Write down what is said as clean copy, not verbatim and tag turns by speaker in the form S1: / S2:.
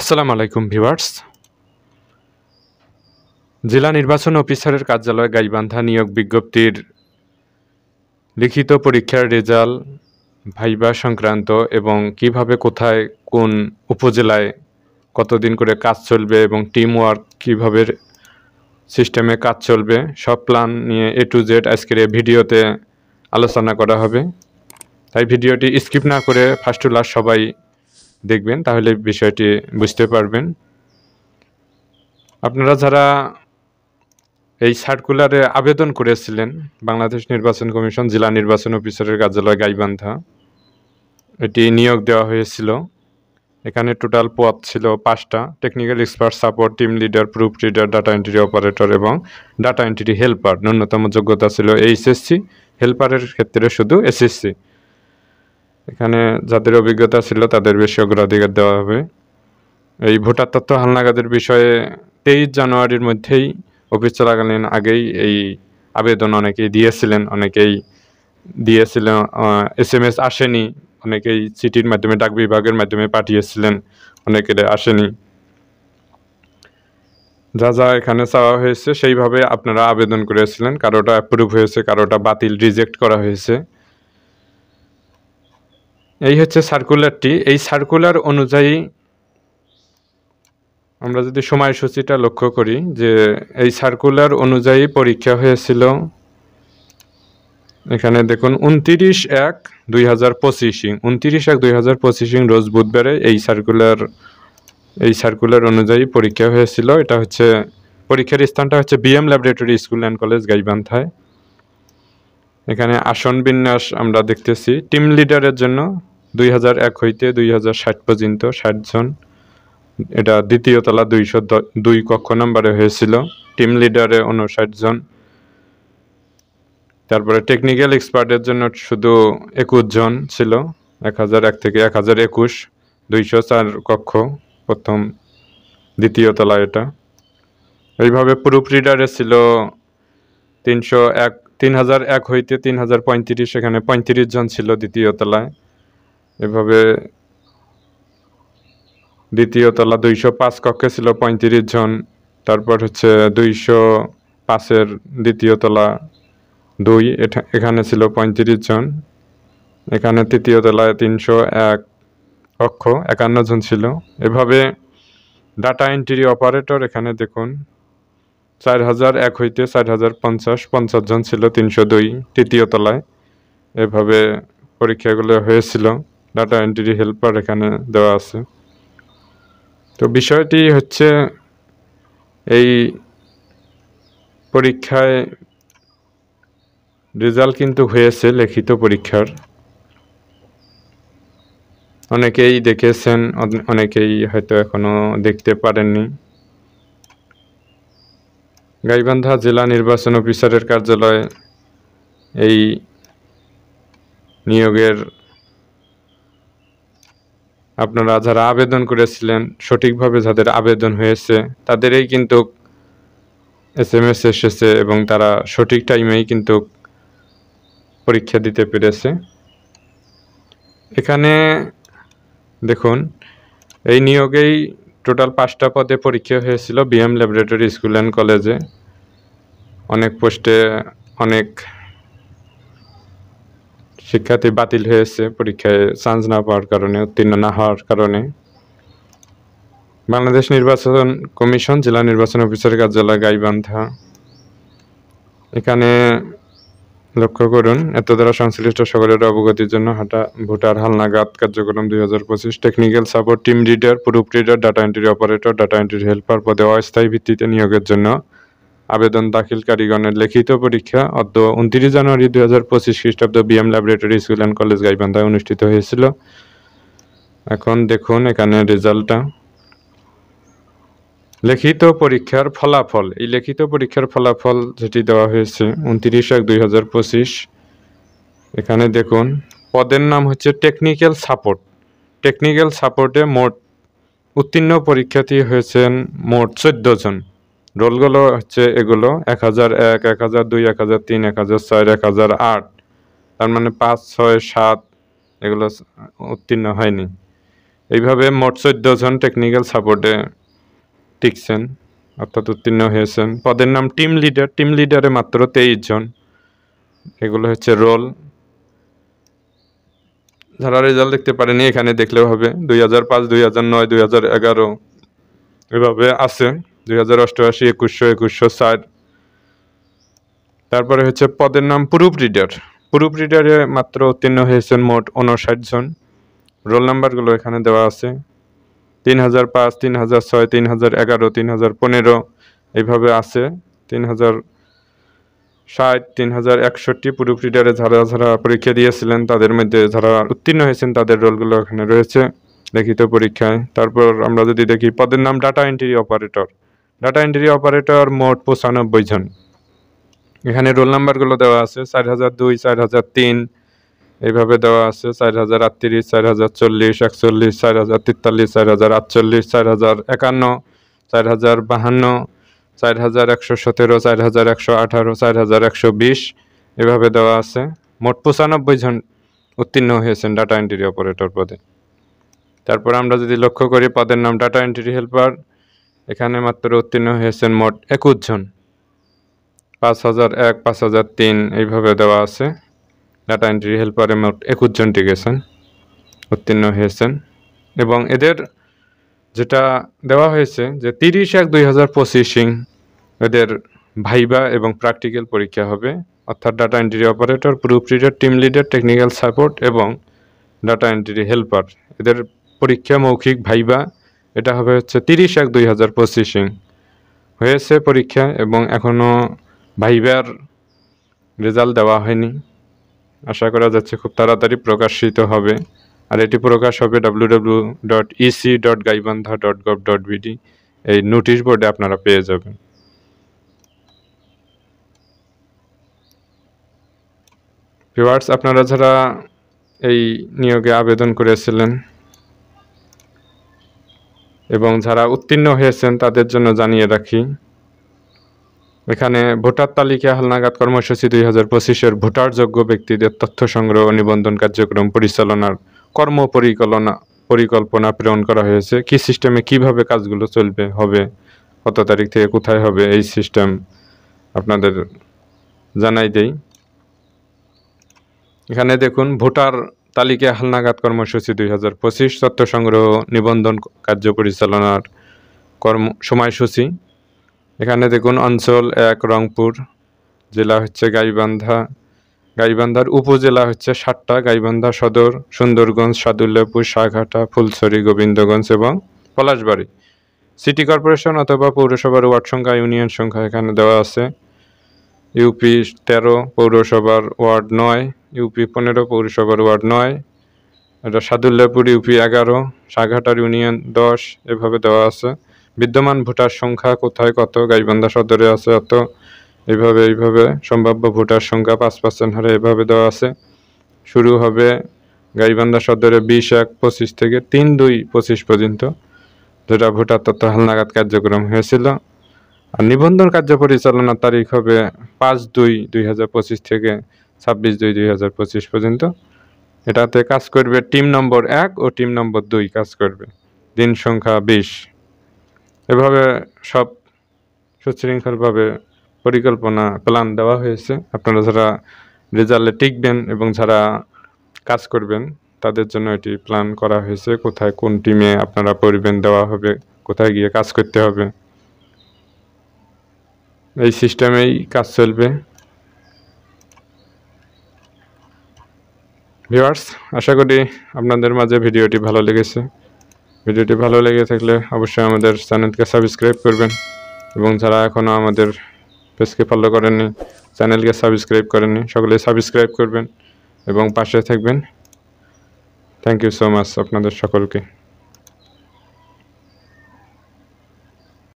S1: আসসালামু আলাইকুম ভিউয়ার্স। জেলা নির্বাচন অফিসারের কার্যালয় গাইবান্ধা নিয়োগ বিজ্ঞপ্তির লিখিত পরীক্ষার রেজাল্ট, ভাইবা সংক্রান্ত এবং কিভাবে কোথায় কোন উপজেলায় কতদিন করে কাজ চলবে এবং টিম ওয়ার্ক কীভাবে সিস্টেমে কাজ চলবে সব প্ল্যান নিয়ে A to Z আজকের এই ভিডিওতে আলোচনা করা হবে। তাই ভিডিওটি স্কিপ না করে ফার্স্ট টু লাস্ট সবাই দেখবেন, তাহলে বিষয়টি বুঝতে পারবেন। আপনারা যারা এই সার্কুলারে আবেদন করেছিলেন, বাংলাদেশ নির্বাচন কমিশন জেলা নির্বাচন অফিসারের কার্যালয় গাইবান্ধা, এটি নিয়োগ দেওয়া হয়েছিল। এখানে টোটাল পদ ছিল 5টা: technical expert, support, team leader, proof reader, data entry operator এবং ডাটা এন্ট্রি হেল্পার। ন্যূনতম যোগ্যতা ছিল HSC, হেল্পারের ক্ষেত্রে শুধু SSC। এখানে যাদের অভিজ্ঞতা ছিল তাদের বেশি অগ্রাধিকার দেওয়া হবে। এই ভোটার তথ্য হালনাগাদের বিষয়ে 23 জানুয়ারির মধ্যেই অফিস চলাকালীন আগেই এই আবেদন অনেকেই দিয়েছিলেন, SMS আসেনি, অনেকেই চিঠির মাধ্যমে ডাক বিভাগের মাধ্যমে পাঠিয়েছিলেন, অনেকের আসেনি। যা যা এখানে চাওয়া হয়েছে সেইভাবে আপনারা আবেদন করেছিলেন। কারোটা অ্যাপ্রুভ হয়েছে, কারোটা বাতিল রিজেক্ট করা হয়েছে। এই হচ্ছে সার্কুলারটি। এই সার্কুলার অনুযায়ী আমরা যদি সময়সূচিটা লক্ষ্য করি, যে এই সার্কুলার অনুযায়ী পরীক্ষা হয়েছিল, এখানে দেখুন 29/1/2025 রোজ বুধবারে এই সার্কুলার অনুযায়ী পরীক্ষা হয়েছিল। এটা হচ্ছে পরীক্ষার স্থানটা হচ্ছে BM laboratory school and college গাইবান্ধায়। এখানে আসন বিন্যাস আমরা দেখতেছি। টিম লিডারের জন্য 2001 হইতে 2060 পর্যন্ত 60 জন। এটা দ্বিতীয় তলা 202 কক্ষ নম্বরে হয়েছিল। টিম লিডারে 59 জন। তারপরে টেকনিক্যাল এক্সপার্টের জন্য শুধু 21 জন ছিল, 1001 থেকে 1021, 204 কক্ষ, প্রথম দ্বিতীয় তলা এটা। এইভাবে প্রুফ রিডারে ছিল 3001 হইতে 3035, এখানে 35 জন ছিল দ্বিতীয় তলায়। এভাবে দ্বিতীয় তলা 205 কক্ষে ছিল 35 জন। তারপর হচ্ছে 205-এর দ্বিতীয় তলা 2, এখানে ছিল 35 জন। এখানে তৃতীয় তলায় 301 কক্ষ, 51 জন ছিল। এভাবে ডাটা এন্ট্রি অপারেটর এখানে দেখুন 4001 হইতে 4050 জন ছিল, 302 তৃতীয় তলায়। এভাবে পরীক্ষাগুলো হয়েছিল। ডাটা এন্ট্রি হেল্পার এখানে দেওয়া আছে। তো বিষয়টি হচ্ছে এই পরীক্ষায় রেজাল্ট কিন্তু হয়েছে লিখিত পরীক্ষার। অনেকেই দেখেছেন, অনেকেই হয়তো এখনো দেখতে পারেননি। গাইবান্ধা জেলা নির্বাচন অফিসারের কার্যালয় এই নিয়োগের আপনারা যারা আবেদন করেছিলেন, সঠিকভাবে যাদের আবেদন হয়েছে তাদেরই কিন্তু SMS এসেছে এবং তারা সঠিক টাইমেই কিন্তু পরীক্ষা দিতে পেরেছে। এখানে দেখুন এই নিয়োগেই টোটাল 5টা পদে পরীক্ষা হয়েছিল BM ল্যাবরেটরি স্কুল অ্যান্ড কলেজে। অনেক পোস্টে অনেক শিক্ষার্থী বাতিল হয়েছে পরীক্ষায় চান্স না পাওয়ার কারণে, উত্তীর্ণ না হওয়ার কারণে। বাংলাদেশ নির্বাচন কমিশন জেলা নির্বাচন অফিসারের কার্যালয় গাইবান্ধা। এখানে লক্ষ্য করুন, এত দ্বারা সংশ্লিষ্ট সকলের অবগতির জন্য ভোটার হালনাগাদ কার্যক্রম 2025। Technical support, team leader, proof reader, data entry operator, data entry helper পদে অস্থায়ী ভিত্তিতে নিয়োগের জন্য আবেদন দাখিলকারীগণের লিখিত পরীক্ষা 29 জানুয়ারি 2025 খ্রিস্টাব্দ BM laboratory school and college গাইবান্ধায় অনুষ্ঠিত হয়েছিল। এখন দেখুন এখানে রেজাল্টটা। লিখিত পরীক্ষার ফলাফল, এই লিখিত পরীক্ষার ফলাফল যেটি দেওয়া হয়েছে 29/1/2025। এখানে দেখুন পদের নাম হচ্ছে টেকনিক্যাল সাপোর্ট। টেকনিক্যাল সাপোর্টে মোট উত্তীর্ণ পরীক্ষার্থী হয়েছেন মোট 14 জন। রোলগুলো হচ্ছে এগুলো 1001, 1002, 1003, 1004, 1008। তার মানে 5, 6, 7 এগুলো উত্তীর্ণ হয়নি। এইভাবে মোট 14 জন টেকনিক্যাল সাপোর্টে টিকছেন, অর্থাৎ উত্তীর্ণ হয়েছেন। পদের নাম টিম লিডার, টিম লিডারে মাত্র 23 জন। এগুলো হচ্ছে রোল। যারা রেজাল্ট দেখতে পারেনি এখানে দেখলেও হবে। 2005, 2009, 2011 এভাবে আছে। 2088, 2100, তারপরে হচ্ছে পদের নাম প্রুফ রিডার। প্রুফ রিডারে মাত্র উত্তীর্ণ হয়েছেন মোট 59 জন। রোল নাম্বারগুলো এখানে দেওয়া আছে। 3005, 3006, 3011, 3015 এইভাবে আছে। 3060, 3061 প্রুফ রিডারে যারা যারা পরীক্ষা দিয়েছিলেন তাদের মধ্যে যারা উত্তীর্ণ হয়েছেন তাদের রোলগুলো এখানে রয়েছে লিখিত পরীক্ষায়। তারপর আমরা যদি দেখি পদের নাম data entry operator. Data entry operator মোট 95 জন। এখানে রোল নাম্বারগুলো দেওয়া আছে। 4002, 4003 এইভাবে দেওয়া আছে। 4038, 4040, 41, 4043, 4048, 4051, 4052, 4117, 4118, 4120 এভাবে দেওয়া আছে। মোট 95 জন উত্তীর্ণ হয়েছেন ডাটা এন্ট্রি অপারেটর পদে। তারপর আমরা যদি লক্ষ্য করি পদের নাম ডাটা এন্ট্রি হেল্পার, এখানে মাত্র উত্তীর্ণ হয়েছেন মোট 21 জন। 5001, 5003 এইভাবে দেওয়া আছে। ডাটা এন্ট্রি হেল্পারে মোট 21 জন টিকেছেন, উত্তীর্ণ হয়েছেন। এবং এদের যেটা দেওয়া হয়েছে যে 30/1/2025 এদের ভাইবা এবং প্র্যাকটিক্যাল পরীক্ষা হবে, অর্থাৎ data entry operator, proof reader, team leader, technical support এবং ডাটা এন্ট্রি হেল্পার এদের পরীক্ষা মৌখিক ভাইবা এটা হবে হচ্ছে 30/1/2025 হয়েছে পরীক্ষা এবং এখনও ভাইবার রেজাল্ট দেওয়া হয়নি। আশা করা যাচ্ছে খুব তাড়াতাড়ি প্রকাশিত হবে। আর এটি প্রকাশ হবে www.ec.gaibandha.gov.bd এই নোটিশ বোর্ডে আপনারা পেয়ে যাবেন। ভিউয়ার্স, আপনারা যারা এই নিয়োগে আবেদন করেছিলেন এবং যারা উত্তীর্ণ হয়েছেন তাদের জন্য জানিয়ে রাখি, এখানে ভোটার তালিকা হালনাগাদ কর্মসূচি 2025-এর ভোটারযোগ্য ব্যক্তিদের তথ্য সংগ্রহ ও নিবন্ধন কার্যক্রম পরিচালনার পরিকল্পনা প্রেরণ করা হয়েছে। কি সিস্টেমে কিভাবে কাজগুলো চলবে হবে, কত তারিখ থেকে কোথায় হবে এই সিস্টেম আপনাদের জানাই দেই। এখানে দেখুন ভোটার তালিকা হালনাগাদ কর্মসূচি 2025 তথ্য সংগ্রহ নিবন্ধন কার্য পরিচালনার সময়সূচি। এখানে দেখুন অঞ্চল 1 রংপুর, জেলা হচ্ছে গাইবান্ধা, গাইবান্ধার উপজেলা হচ্ছে 7টা, গাইবান্ধা সদর, সুন্দরগঞ্জ, সাদুল্লাপুর, সাঘাটা, ফুলছড়ি, গোবিন্দগঞ্জ এবং পলাশবাড়ি। সিটি কর্পোরেশন অথবা পৌরসভার ওয়ার্ড সংখ্যা, ইউনিয়ন সংখ্যা এখানে দেওয়া আছে। ইউপি 13, পৌরসভার ওয়ার্ড 9, ইউপি 15, পৌরসভার ওয়ার্ড 9, এটা সাদুল্লাপুর ইউপি 11, সাঘাটার ইউনিয়ন 10 এভাবে দেওয়া আছে। বিদ্যমান ভোটার সংখ্যা কোথায় কত, গাইবান্ধা সদরে আছে অত, এইভাবে সম্ভাব্য ভোটার সংখ্যা 5% হারে এভাবে দেওয়া আছে। শুরু হবে গাইবান্ধা সদরে 20/1/25 থেকে 3/2/25 পর্যন্ত, যেটা ভোটার তথ্য হালনাগাদ কার্যক্রম হয়েছিল। আর নিবন্ধন কার্য পরিচালনার তারিখ হবে 5/2/2025 থেকে 26/2/2025 পর্যন্ত। এটাতে কাজ করবে টিম নম্বর 1 ও টিম নম্বর 2 কাজ করবে। দিন সংখ্যা 20। এভাবে সব সুশৃঙ্খলভাবে পরিকল্পনা প্ল্যান দেওয়া হয়েছে। আপনারা যারা রেজাল্টে টিকবেন এবং যারা কাজ করবেন তাদের জন্য এটি প্ল্যান করা হয়েছে। কোথায় কোন টিমে আপনারা পড়বেন দেওয়া হবে, কোথায় গিয়ে কাজ করতে হবে, এই সিস্টেমেই কাজ চলবে। ভিউয়ার্স, আশা করি আপনাদের মাঝে ভিডিওটি ভালো লেগেছে। ভিডিওটি ভালো লেগে থাকলে অবশ্যই আমাদের চ্যানেলকে সাবস্ক্রাইব করবেন এবং যারা এখনও আমাদের পেজকে ফলো করেননি, চ্যানেলকে সাবস্ক্রাইব করেননি, সকলে সাবস্ক্রাইব করবেন এবং পাশে থাকবেন। থ্যাংক ইউ সো মাচ আপনাদের সকলকে।